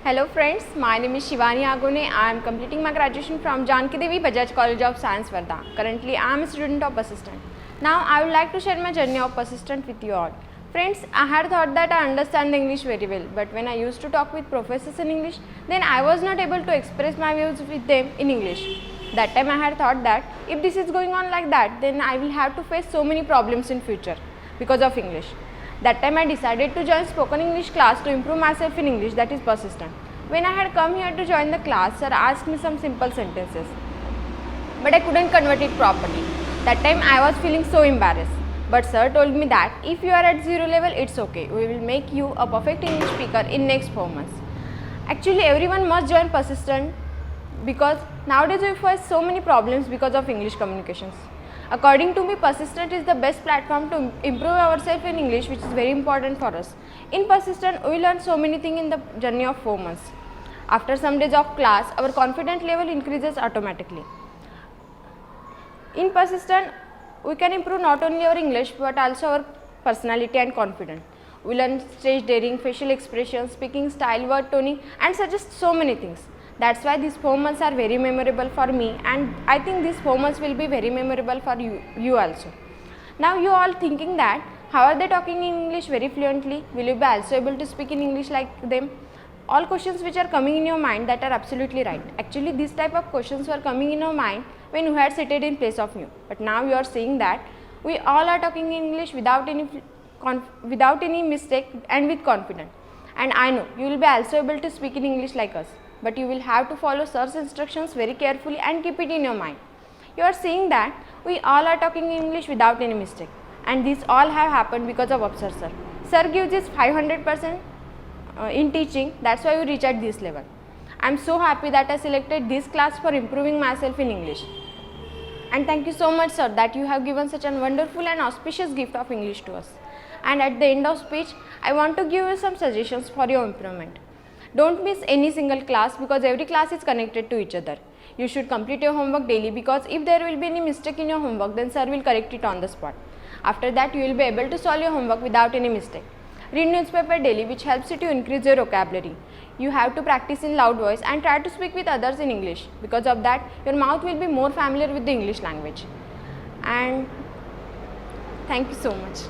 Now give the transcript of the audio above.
Hello friends, my name is Shivani Agone. I am completing my graduation from Janki Devi Bajaj College of Science, Varda. Currently, I am a student of Persistent. Now, I would like to share my journey of Persistent with you all. Friends, I had thought that I understand the English very well, but when I used to talk with professors in English, then I was not able to express my views with them in English. That time I had thought that if this is going on like that, then I will have to face so many problems in future because of English. That time I decided to join spoken English class to improve myself in English, that is Persistent. When I had come here to join the class, sir asked me some simple sentences, but I couldn't convert it properly. That time I was feeling so embarrassed. But sir told me that if you are at zero level, it's okay. We will make you a perfect English speaker in next 4 months. Actually, everyone must join Persistent because nowadays we face so many problems because of English communications. According to me, Persistent is the best platform to improve ourselves in English, which is very important for us. In Persistent, we learn so many things in the journey of 4 months. After some days of class, our confidence level increases automatically. In Persistent, we can improve not only our English but also our personality and confidence. We learn stage daring, facial expressions, speaking style, word toning, and suggest so many things. That's why these 4 months are very memorable for me, and I think these 4 months will be very memorable for you also. Now you all thinking that how are they talking in English very fluently? Will you be also able to speak in English like them? All questions which are coming in your mind, that are absolutely right. Actually, these type of questions were coming in your mind when you had seated in place of you. But now you are saying that we all are talking in English without any mistake and with confidence. And I know you will be also able to speak in English like us. But you will have to follow sir's instructions very carefully and keep it in your mind. You are saying that we all are talking in English without any mistake. And these all have happened because of Upsar sir. Sir gives his 500% in teaching, that's why we reach at this level. I am so happy that I selected this class for improving myself in English. And thank you so much sir that you have given such a wonderful and auspicious gift of English to us. And at the end of speech, I want to give you some suggestions for your improvement. Don't miss any single class because every class is connected to each other. You should complete your homework daily because if there will be any mistake in your homework, then sir will correct it on the spot. After that, you will be able to solve your homework without any mistake. Read newspaper daily, which helps you to increase your vocabulary. You have to practice in loud voice and try to speak with others in English. Because of that, your mouth will be more familiar with the English language. And thank you so much.